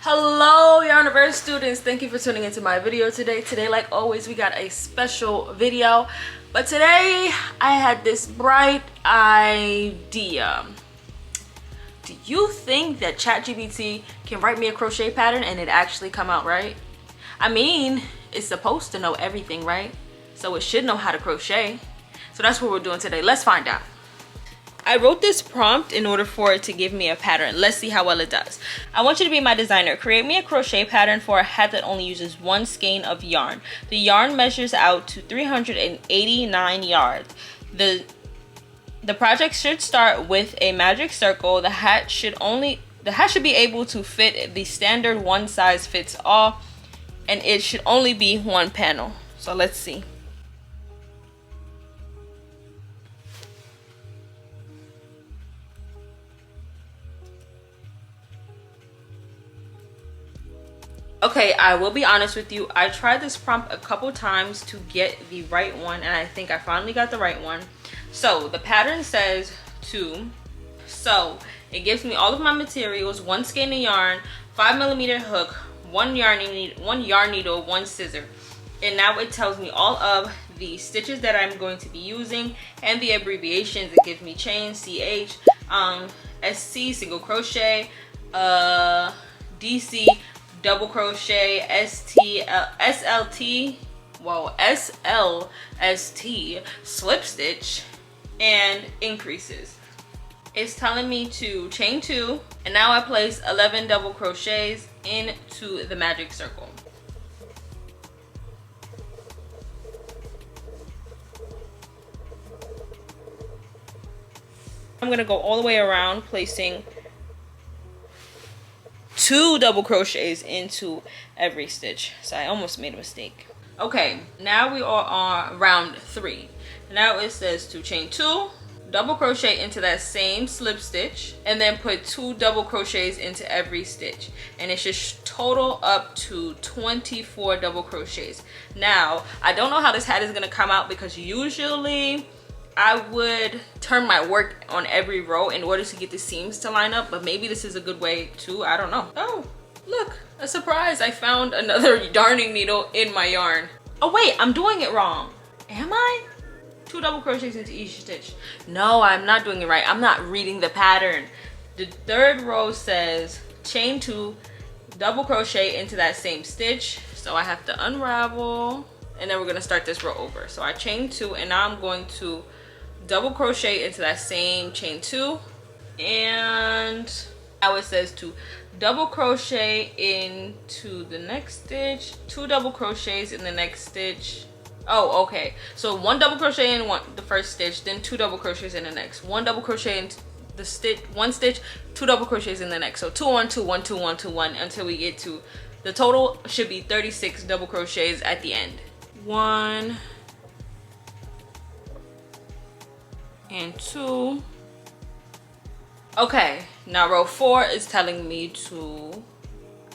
Hello Yarniversee students, thank you for tuning into my video today. Like always, we got a special video, but today I had this bright idea. Do you think that Chatgpt can write me a crochet pattern and it actually come out right? I mean, it's supposed to know everything, right? So it should know how to crochet. So that's what we're doing today. Let's find out. I wrote this prompt in order for it to give me a pattern. Let's see how well it does. I want you to be my designer. Create me a crochet pattern for a hat that only uses one skein of yarn. The yarn measures out to 389 yards. The project should start with a magic circle. The hat should be able to fit the standard one size fits all, and it should only be one panel. So let's see. Okay, I will be honest with you. I tried this prompt a couple times to get the right one, and I think I finally got the right one. So the pattern says so it gives me all of my materials: one skein of yarn, 5mm hook, one yarn needle, one scissor. And now it tells me all of the stitches that I'm going to be using and the abbreviations. It gives me chain, CH, SC, single crochet, DC, double crochet, SLT, slip stitch, and increases. It's telling me to chain 2, and now I place 11 double crochets into the magic circle. I'm gonna go all the way around, placing 2 double crochets into every stitch. So I almost made a mistake. Okay, now we are on round 3. Now it says to chain 2, double crochet into that same slip stitch, and then put 2 double crochets into every stitch, and it should total up to 24 double crochets. Now I don't know how this hat is gonna come out, because usually I would turn my work on every row in order to get the seams to line up, but maybe this is a good way too. I don't know. Oh, look, a surprise. I found another darning needle in my yarn. Oh wait, I'm doing it wrong. Am I? 2 double crochets into each stitch. No, I'm not doing it right. I'm not reading the pattern. The 3rd row says chain 2, double crochet into that same stitch. So I have to unravel, and then we're gonna start this row over. So I chain 2, and now I'm going to double crochet into that same chain 2, and now it says to double crochet into the next stitch, 2 double crochets in the next stitch. Oh, okay, so 1 double crochet in the first stitch, then 2 double crochets in the next, 1 double crochet in the stitch, 1 stitch, 2 double crochets in the next. So 2 1 2 1 2 1 2 1 until we get to the total should be 36 double crochets at the end. 1 and 2. Okay, now row 4 is telling me to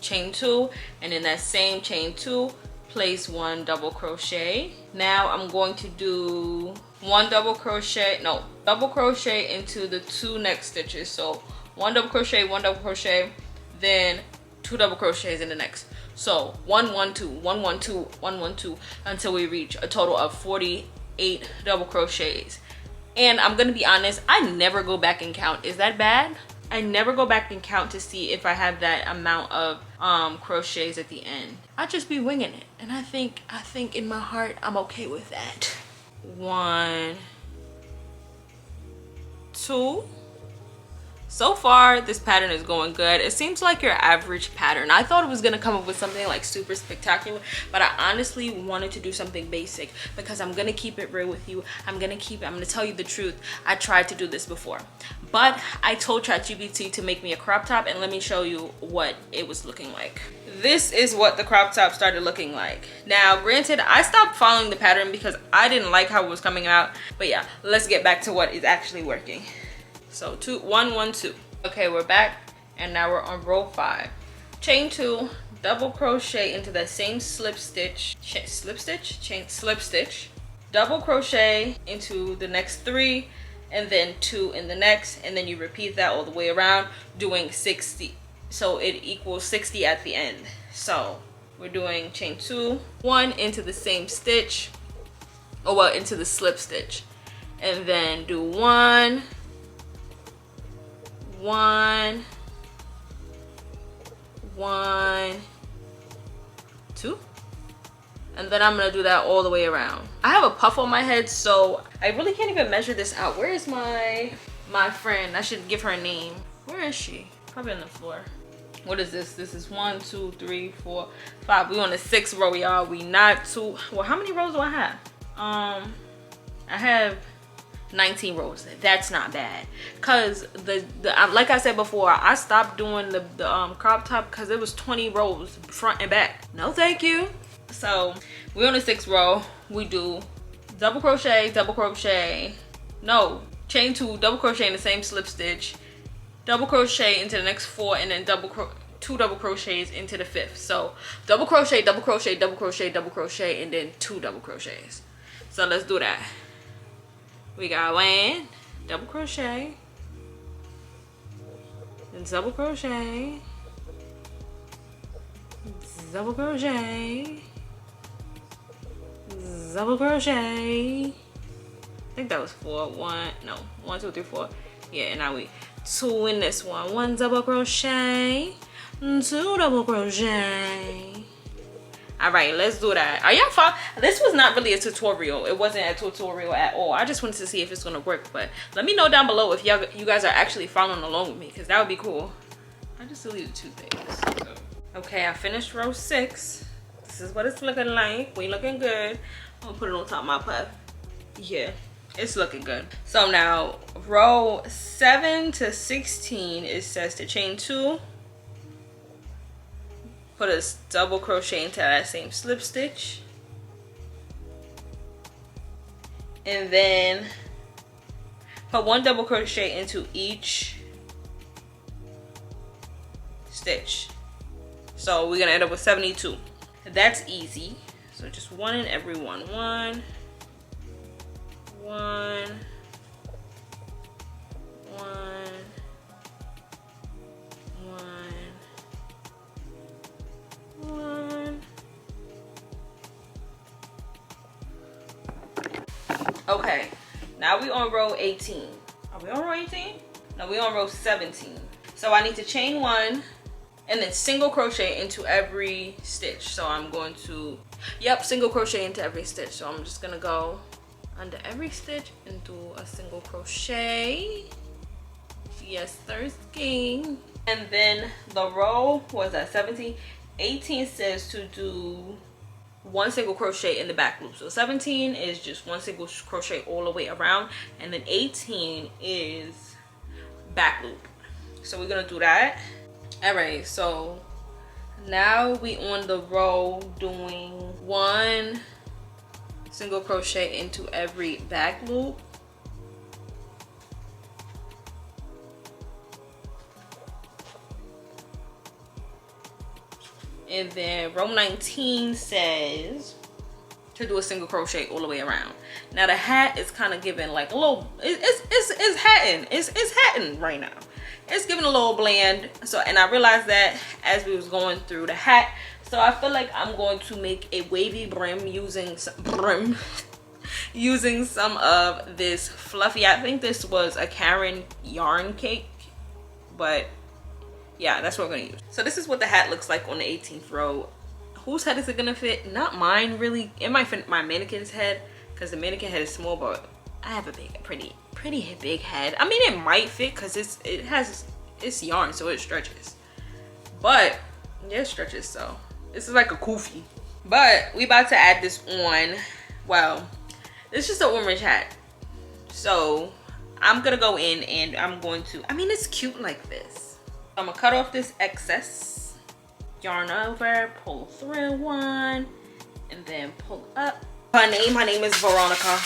chain 2, and in that same chain 2 place 1 double crochet. Now I'm going to do double crochet into the 2 next stitches. So 1 double crochet, then 2 double crochets in the next. So 1 1 2 1 1 2 1 1 2 until we reach a total of 48 double crochets. And I'm gonna be honest, I never go back and count. Is that bad? I never go back and count to see if I have that amount of crochets at the end. I just be winging it, and I think in my heart I'm okay with that. 1 2. So far this pattern is going good. It seems like your average pattern. I thought it was gonna come up with something like super spectacular, but I honestly wanted to do something basic because I'm gonna keep it real with you. I'm gonna tell you the truth. I tried to do this before, but I told ChatGPT to make me a crop top, and let me show you what it was looking like. This is what the crop top started looking like. Now granted, I stopped following the pattern because I didn't like how it was coming out, but yeah, let's get back to what is actually working. So 2 1 1 2. Okay, we're back, and now we're on row 5. Chain 2, double crochet into that same slip stitch, double crochet into the next 3, and then 2 in the next, and then you repeat that all the way around, doing so it equals 60 at the end. So we're doing chain 2, 1 into the same stitch, or well, into the slip stitch, and then do 1, 1, 1, 2, and then I'm gonna do that all the way around. I have a puff on my head, so I really can't even measure this out. Where is my friend? I should give her a name. Where is she? Probably on the floor. What is this? This is 1, 2, 3, 4, 5. We on the 6th row, y'all. We not too well. How many rows do I have? I have 19 rows. That's not bad, because the like I said before, I stopped doing the crop top because it was 20 rows front and back. No thank you. So we're on the 6th row. We do double crochet, no, chain 2, double crochet in the same slip stitch, double crochet into the next 4, and then 2 double crochets into the 5th. So double crochet, double crochet, double crochet, double crochet, and then 2 double crochets. So let's do that. We got 1 double crochet, then double crochet, double crochet, double crochet. I think that was 4. 1, 2, 3, 4. Yeah, and now we 2 in this one. 1 double crochet, 2 double crochet. All right, let's do that. Are y'all fine? This was not really a tutorial. It wasn't a tutorial at all. I just wanted to see if it's gonna work, but let me know down below if you guys are actually following along with me, because that would be cool. I just deleted 2 things. So. Okay, I finished row 6. This is what it's looking like. We looking good. I'm gonna put it on top of my puff. Yeah, it's looking good. So now row 7 to 16, it says to chain 2, put a double crochet into that same slip stitch, and then put 1 double crochet into each stitch. So we're gonna end up with 72. That's easy. So just 1 in every one. 1, 1, 1, 1. Okay, now we on row 18. Are we on row 18? No, we on row 17. So I need to chain 1 and then single crochet into every stitch. So I'm going to, single crochet into every stitch. So I'm just gonna go under every stitch and do a single crochet. Yes, Thursday. And then the row, what is that, 17? 18 says to do 1 single crochet in the back loop. So 17 is just 1 single crochet all the way around, and then 18 is back loop. So we're gonna do that. All right, so now we on the row doing 1 single crochet into every back loop. And then row 19 says to do a single crochet all the way around. Now the hat is kind of giving like a little, it's hatting. It's hatting right now. It's giving a little bland. So, and I realized that as we was going through the hat. So I feel like I'm going to make a wavy brim using some of this fluffy. I think this was a Karen yarn cake, but yeah, that's what we're gonna use. So this is what the hat looks like on the 18th row. Whose head is it gonna fit? Not mine, really. It might fit my mannequin's head, because the mannequin head is small, but I have a pretty big head. I mean, it might fit because it's yarn, so it stretches. But yeah, it stretches, so this is like a kufi. But we about to add this on. Well, it's just an orange hat. So I'm gonna go in and I'm going to, I mean, it's cute like this. I'm gonna cut off this excess, yarn over, pull through 1, and then pull up. My name is Veronica.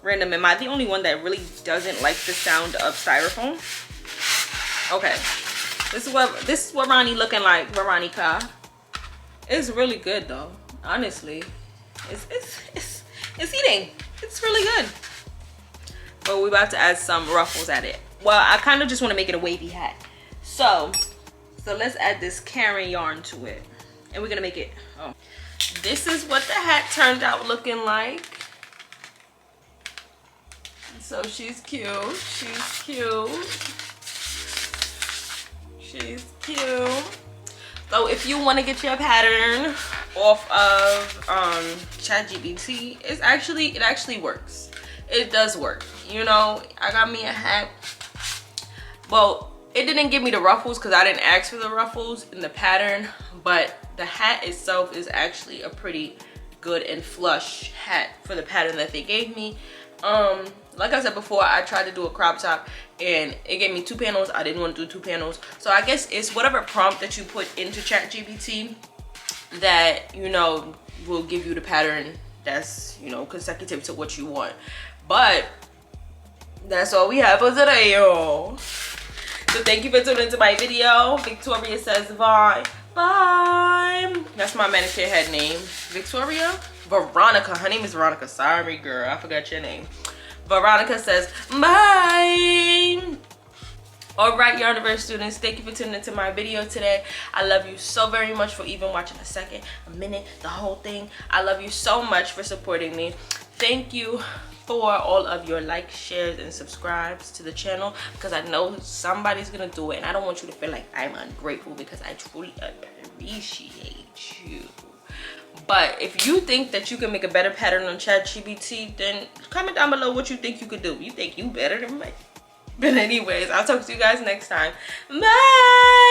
Random, am I the only one that really doesn't like the sound of styrofoam? Okay, this is what Ronnie looking like, Veronica. It's really good though, honestly. It's eating. It's really good. But we're about to add some ruffles at it. Well, I kind of just want to make it a wavy hat. So So let's add this Karen yarn to it. And we're gonna make it, oh. This is what the hat turned out looking like. So she's cute, she's cute. She's cute. So if you want to get your pattern off of Chatgpt, it actually works. It does work. You know, I got me a hat. Well, it didn't give me the ruffles because I didn't ask for the ruffles in the pattern, but the hat itself is actually a pretty good and flush hat for the pattern that they gave me. Like I said before, I tried to do a crop top and it gave me 2 panels. I didn't want to do 2 panels. So I guess it's whatever prompt that you put into ChatGPT that, you know, will give you the pattern that's, you know, consecutive to what you want. But that's all we have for today, y'all. So thank you for tuning into my video. Victoria says bye. Bye. That's my manicure head name. Victoria? Veronica. Her name is Veronica. Sorry, girl. I forgot your name. Veronica says bye. Alright, Yarniversee students, thank you for tuning into my video today. I love you so very much for even watching a second, a minute, the whole thing. I love you so much for supporting me. Thank you for all of your likes, shares, and subscribes to the channel, because I know somebody's gonna do it, and I don't want you to feel like I'm ungrateful, because I truly appreciate you. But if you think that you can make a better pattern on ChatGPT, then comment down below what you think you could do. You think you better than me? But anyways, I'll talk to you guys next time. Bye!